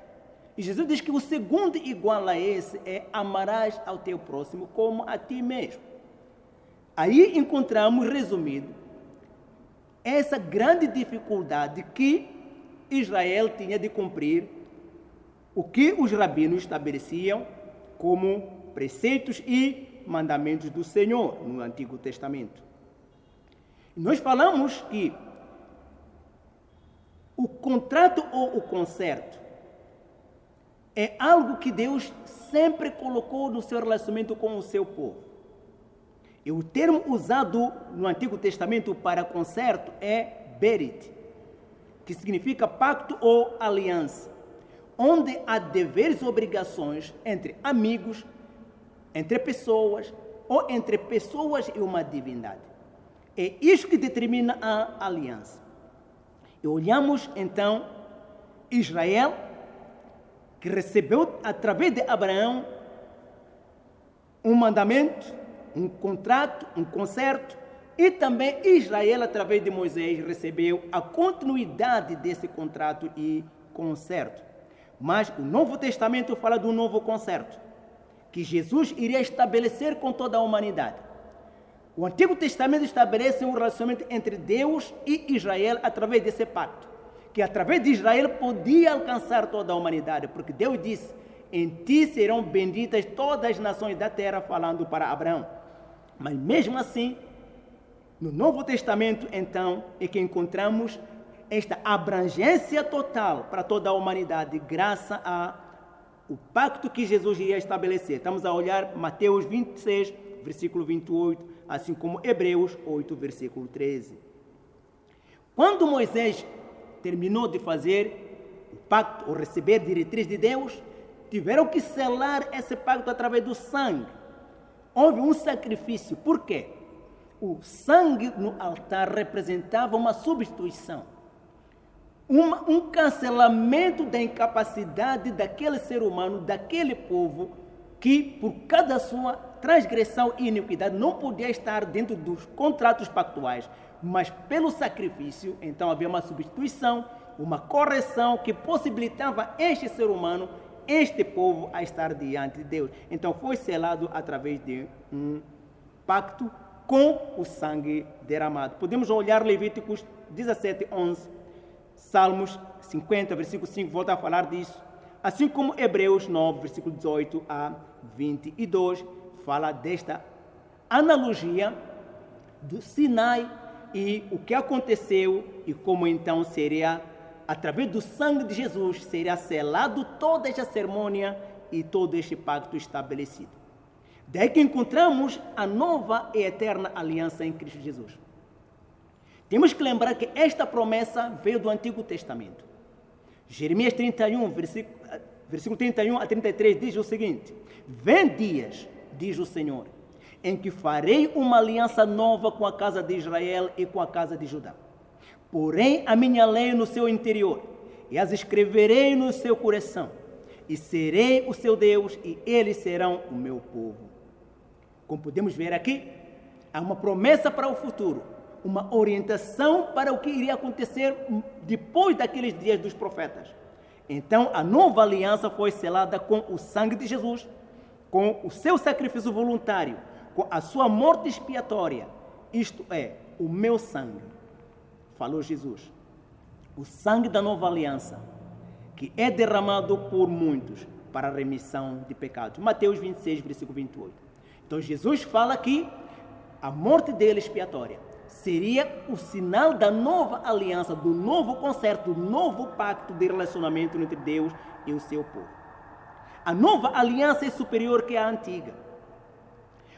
E Jesus diz que o segundo igual a esse é: amarás ao teu próximo como a ti mesmo. Aí encontramos resumido essa grande dificuldade que Israel tinha de cumprir o que os rabinos estabeleciam como preceitos e mandamentos do Senhor no Antigo Testamento. Nós falamos que o contrato ou o concerto é algo que Deus sempre colocou no seu relacionamento com o seu povo. E o termo usado no Antigo Testamento para concerto é berit, que significa pacto ou aliança, onde há deveres e obrigações entre amigos entre pessoas ou entre pessoas e uma divindade. É isso que determina a aliança. E olhamos então Israel, que recebeu através de Abraão um mandamento, um contrato, um concerto, e também Israel, através de Moisés, recebeu a continuidade desse contrato e concerto. Mas o Novo Testamento fala do novo concerto, que Jesus iria estabelecer com toda a humanidade. O Antigo Testamento estabelece um relacionamento entre Deus e Israel através desse pacto, que através de Israel podia alcançar toda a humanidade, porque Deus disse: em ti serão benditas todas as nações da terra, falando para Abraão. Mas mesmo assim, no Novo Testamento, então, é que encontramos esta abrangência total para toda a humanidade, graças ao pacto que Jesus iria estabelecer. Estamos a olhar Mateus 26, versículo 28, assim como Hebreus 8, versículo 13. Quando Moisés terminou de fazer o pacto, ou receber diretriz de Deus, tiveram que selar esse pacto através do sangue. Houve um sacrifício. Por quê? O sangue no altar representava uma substituição, um cancelamento da incapacidade daquele ser humano, daquele povo, que por causa da sua transgressão e iniquidade não podia estar dentro dos contratos pactuais, mas pelo sacrifício, então havia uma substituição, uma correção que possibilitava este ser humano, este povo, a estar diante de Deus. Então foi selado através de um pacto com o sangue derramado. Podemos olhar Levíticos 17, 11, Salmos 50, versículo 5, volta a falar disso, assim como Hebreus 9, versículo 18 a 22, fala desta analogia do Sinai e o que aconteceu e como então seria, através do sangue de Jesus, seria selado toda esta cerimônia e todo este pacto estabelecido. Daí que encontramos a nova e eterna aliança em Cristo Jesus. Temos que lembrar que esta promessa veio do Antigo Testamento. Jeremias 31, versículo 31 a 33 diz o seguinte: vem dias, diz o Senhor, em que farei uma aliança nova com a casa de Israel e com a casa de Judá. Porém a minha lei no seu interior, e as escreverei no seu coração, e serei o seu Deus, e eles serão o meu povo. Como podemos ver aqui, há uma promessa para o futuro, uma orientação para o que iria acontecer depois daqueles dias dos profetas. Então, a nova aliança foi selada com o sangue de Jesus, com o seu sacrifício voluntário, com a sua morte expiatória. Isto é, o meu sangue, falou Jesus. O sangue da nova aliança, que é derramado por muitos para a remissão de pecados. Mateus 26, versículo 28. Então, Jesus fala que a morte dele expiatória seria o sinal da nova aliança, do novo concerto, do novo pacto de relacionamento entre Deus e o seu povo. A nova aliança é superior que a antiga,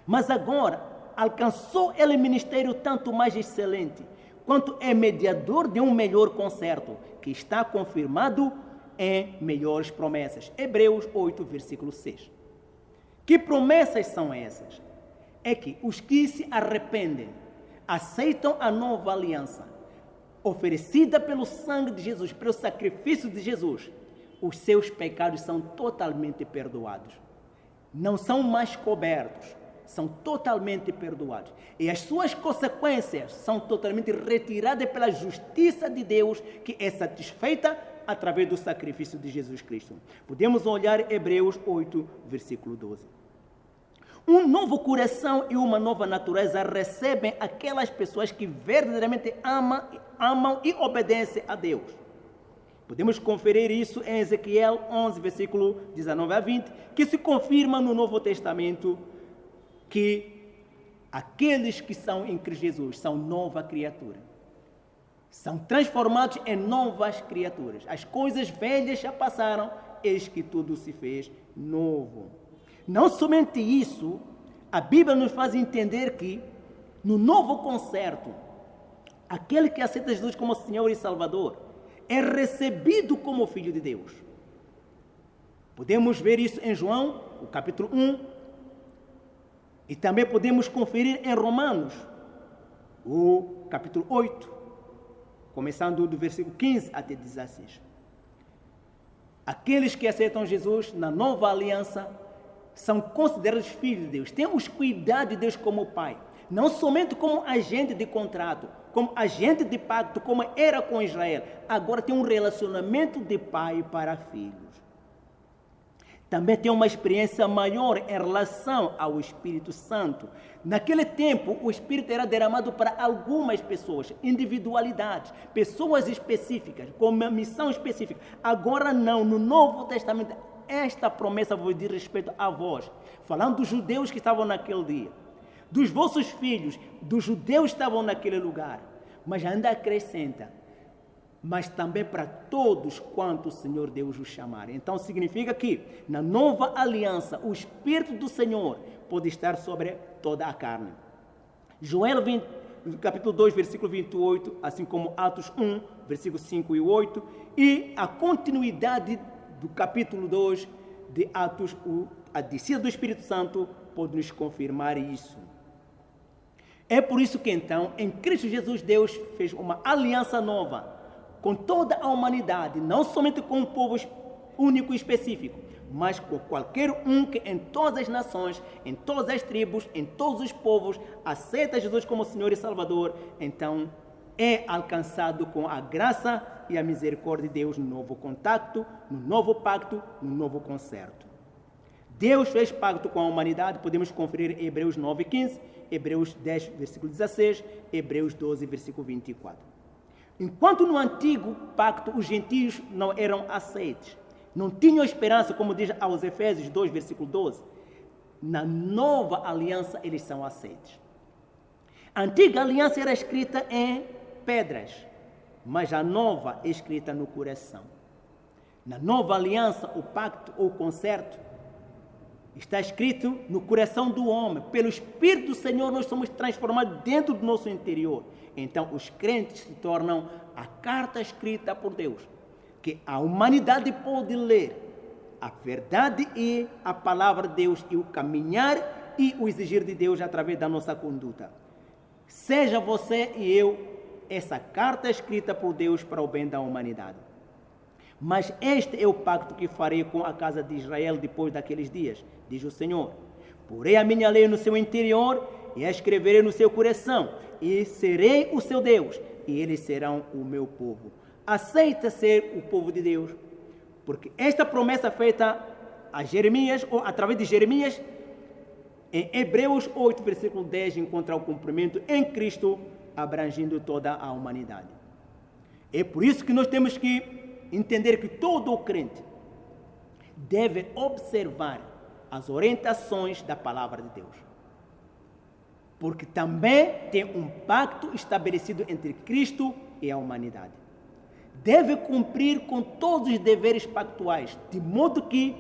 mas agora alcançou ele ministério tanto mais excelente, quanto é mediador de um melhor concerto, que está confirmado em melhores promessas. Hebreus 8, versículo 6. Que promessas são essas? É que os que se arrependem, aceitam a nova aliança, oferecida pelo sangue de Jesus, pelo sacrifício de Jesus, os seus pecados são totalmente perdoados. Não são mais cobertos, são totalmente perdoados. E as suas consequências são totalmente retiradas pela justiça de Deus, que é satisfeita através do sacrifício de Jesus Cristo. Podemos olhar Hebreus 8, versículo 12. Um novo coração e uma nova natureza recebem aquelas pessoas que verdadeiramente amam e obedecem a Deus. Podemos conferir isso em Ezequiel 11, versículo 19 a 20, que se confirma no Novo Testamento que aqueles que são em Cristo Jesus são nova criatura. São transformados em novas criaturas. As coisas velhas já passaram, eis que tudo se fez novo. Não somente isso, a Bíblia nos faz entender que no novo concerto, aquele que aceita Jesus como Senhor e Salvador é recebido como Filho de Deus. Podemos ver isso em João, o capítulo 1, E também podemos conferir em Romanos, o capítulo 8, começando do versículo 15 até 16. Aqueles que aceitam Jesus na nova aliança são considerados filhos de Deus. Temos cuidado de Deus como Pai. Não somente como agente de contrato, como agente de pacto, como era com Israel. Agora tem um relacionamento de pai para filhos. Também tem uma experiência maior em relação ao Espírito Santo. Naquele tempo, o Espírito era derramado para algumas pessoas, individualidades, pessoas específicas, com uma missão específica. Agora não, no Novo Testamento, esta promessa vos diz respeito a vós, falando dos judeus que estavam naquele dia, dos vossos filhos, dos judeus que estavam naquele lugar, mas ainda acrescenta, mas também para todos quanto o Senhor Deus os chamar. Então significa que na nova aliança o Espírito do Senhor pode estar sobre toda a carne. Joel 20, capítulo 2, versículo 28, assim como Atos 1, versículo 5 e 8, e a continuidade do capítulo 2 de Atos, a descida do Espírito Santo pode nos confirmar isso. É por isso que então, em Cristo Jesus, Deus fez uma aliança nova com toda a humanidade, não somente com um povo único e específico, mas com qualquer um que em todas as nações, em todas as tribos, em todos os povos, aceita Jesus como Senhor e Salvador, então é alcançado com a graça e a misericórdia de Deus no novo contato, no novo pacto, no novo concerto. Deus fez pacto com a humanidade, podemos conferir Hebreus 9:15, Hebreus 10, versículo 16, Hebreus 12, versículo 24. Enquanto no antigo pacto os gentios não eram aceitos, não tinham esperança, como diz aos Efésios 2, versículo 12, na nova aliança eles são aceitos. A antiga aliança era escrita em pedras, mas a nova é escrita no coração. Na nova aliança, o pacto ou concerto está escrito no coração do homem. Pelo Espírito do Senhor nós somos transformados dentro do nosso interior. Então os crentes se tornam a carta escrita por Deus, que a humanidade pode ler a verdade e a palavra de Deus e o caminhar e o exigir de Deus através da nossa conduta. Seja você e eu essa carta escrita por Deus para o bem da humanidade. Mas este é o pacto que farei com a casa de Israel depois daqueles dias, diz o Senhor. Porei a minha lei no seu interior e a escreverei no seu coração, e serei o seu Deus, e eles serão o meu povo. Aceita ser o povo de Deus, porque esta promessa feita a Jeremias, ou através de Jeremias, em Hebreus 8, versículo 10, encontra o cumprimento em Cristo, abrangindo toda a humanidade. É por isso que nós temos que entender que todo o crente deve observar as orientações da palavra de Deus, porque também tem um pacto estabelecido entre Cristo e a humanidade. Deve cumprir com todos os deveres pactuais, de modo que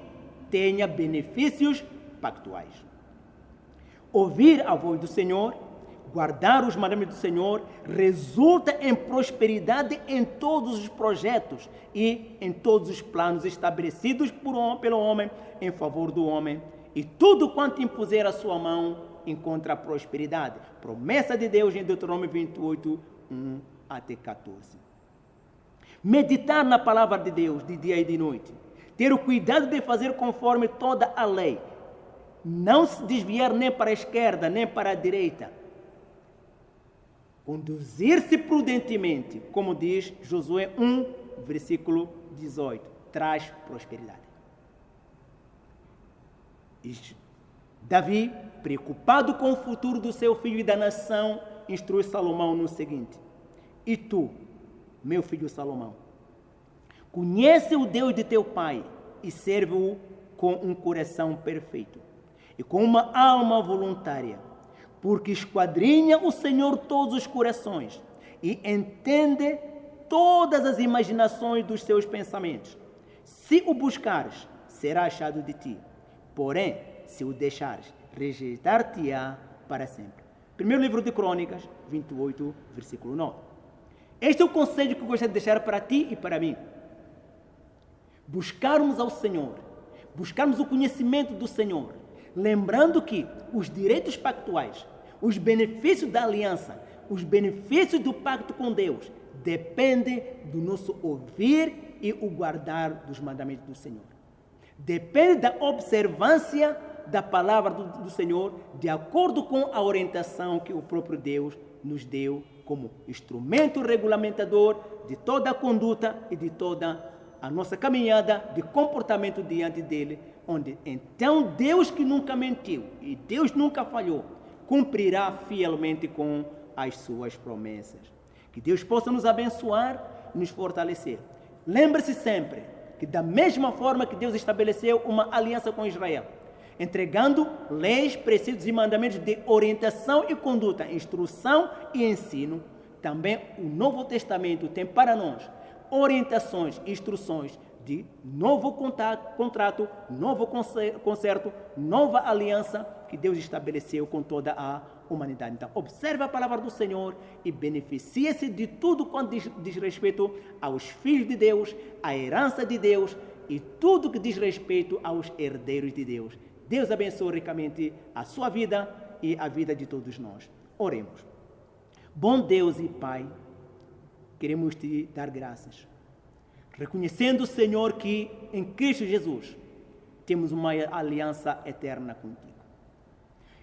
tenha benefícios pactuais. Ouvir a voz do Senhor, guardar os mandamentos do Senhor, resulta em prosperidade em todos os projetos e em todos os planos estabelecidos pelo homem em favor do homem. E tudo quanto impuser a sua mão encontra prosperidade. Promessa de Deus em Deuteronômio 28, 1 até 14. Meditar na palavra de Deus de dia e de noite. Ter o cuidado de fazer conforme toda a lei. Não se desviar nem para a esquerda, nem para a direita. Conduzir-se prudentemente, como diz Josué 1, versículo 18, traz prosperidade. E Davi, preocupado com o futuro do seu filho e da nação, instrui Salomão no seguinte: e tu, meu filho Salomão, conhece o Deus de teu pai e serve-o com um coração perfeito e com uma alma voluntária, porque esquadrinha o Senhor todos os corações e entende todas as imaginações dos seus pensamentos. Se o buscares, será achado de ti. Porém, se o deixares, rejeitar-te-á para sempre. Primeiro livro de Crônicas, 28, versículo 9. Este é o conselho que eu gostaria de deixar para ti e para mim. Buscarmos ao Senhor, buscarmos o conhecimento do Senhor, lembrando que os direitos pactuais, os benefícios da aliança, os benefícios do pacto com Deus, dependem do nosso ouvir e o guardar dos mandamentos do Senhor. Depende da observância da palavra do Senhor, de acordo com a orientação que o próprio Deus nos deu como instrumento regulamentador de toda a conduta e de toda a nossa caminhada de comportamento diante dele, onde então Deus, que nunca mentiu e Deus nunca falhou, cumprirá fielmente com as suas promessas. Que Deus possa nos abençoar e nos fortalecer. Lembre-se sempre que da mesma forma que Deus estabeleceu uma aliança com Israel, entregando leis, preceitos e mandamentos de orientação e conduta, instrução e ensino, também o Novo Testamento tem para nós orientações, instruções de novo contrato, novo concerto, nova aliança que Deus estabeleceu com toda a humanidade. Então, observe a palavra do Senhor e beneficie-se de tudo quanto diz respeito aos filhos de Deus, à herança de Deus e tudo que diz respeito aos herdeiros de Deus. Deus abençoe ricamente a sua vida e a vida de todos nós. Oremos. Bom Deus e Pai, queremos te dar graças, reconhecendo, Senhor, que em Cristo Jesus temos uma aliança eterna contigo.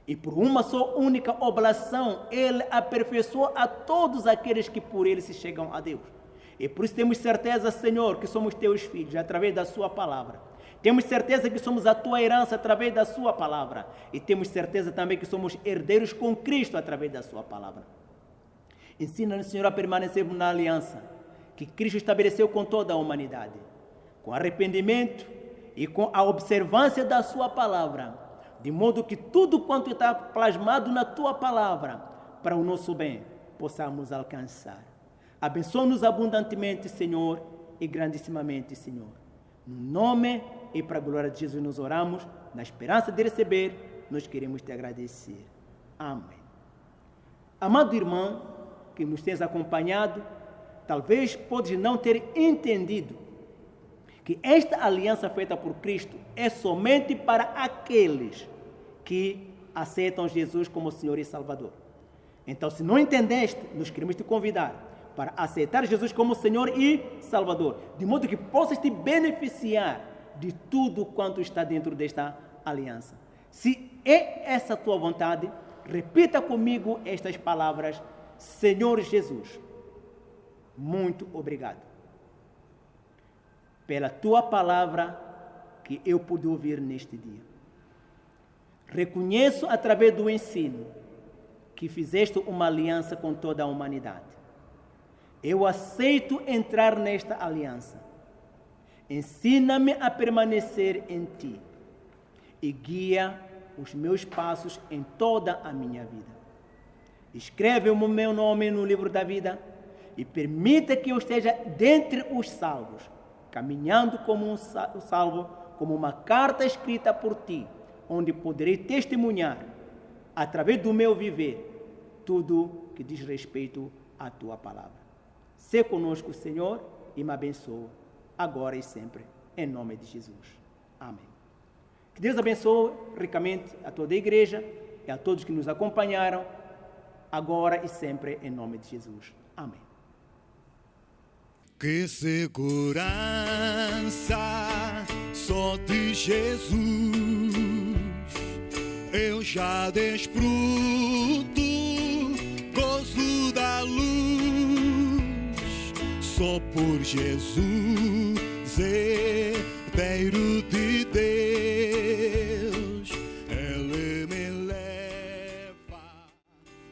E por uma só única oblação, Ele aperfeiçoa a todos aqueles que por Ele se chegam a Deus. E por isso temos certeza, Senhor, que somos teus filhos através da sua palavra. Temos certeza que somos a tua herança através da sua palavra. E temos certeza também que somos herdeiros com Cristo através da sua palavra. Ensina-nos, Senhor, a permanecermos na aliança que Cristo estabeleceu com toda a humanidade, com arrependimento e com a observância da sua palavra, de modo que tudo quanto está plasmado na tua palavra, para o nosso bem, possamos alcançar. Abençoa-nos abundantemente, Senhor, e grandissimamente, Senhor. No nome e para a glória de Jesus nos oramos, na esperança de receber, nós queremos te agradecer. Amém. Amado irmão, que nos tens acompanhado, talvez podes não ter entendido que esta aliança feita por Cristo é somente para aqueles que aceitam Jesus como Senhor e Salvador. Então, se não entendeste, nós queremos te convidar para aceitar Jesus como Senhor e Salvador, de modo que possas te beneficiar de tudo quanto está dentro desta aliança. Se é essa a tua vontade, repita comigo estas palavras: Senhor Jesus, muito obrigado pela tua palavra que eu pude ouvir neste dia. Reconheço através do ensino que fizeste uma aliança com toda a humanidade. Eu aceito entrar nesta aliança. Ensina-me a permanecer em ti e guia os meus passos em toda a minha vida. Escreve o meu nome no livro da vida e permita que eu esteja dentre os salvos, caminhando como um salvo, como uma carta escrita por ti, onde poderei testemunhar, através do meu viver, tudo que diz respeito à tua palavra. Sê conosco, Senhor, e me abençoa, agora e sempre, em nome de Jesus. Amém. Que Deus abençoe ricamente a toda a igreja e a todos que nos acompanharam, agora e sempre, em nome de Jesus. Amém. Que segurança só de Jesus eu já desfruto, gozo da luz, só por Jesus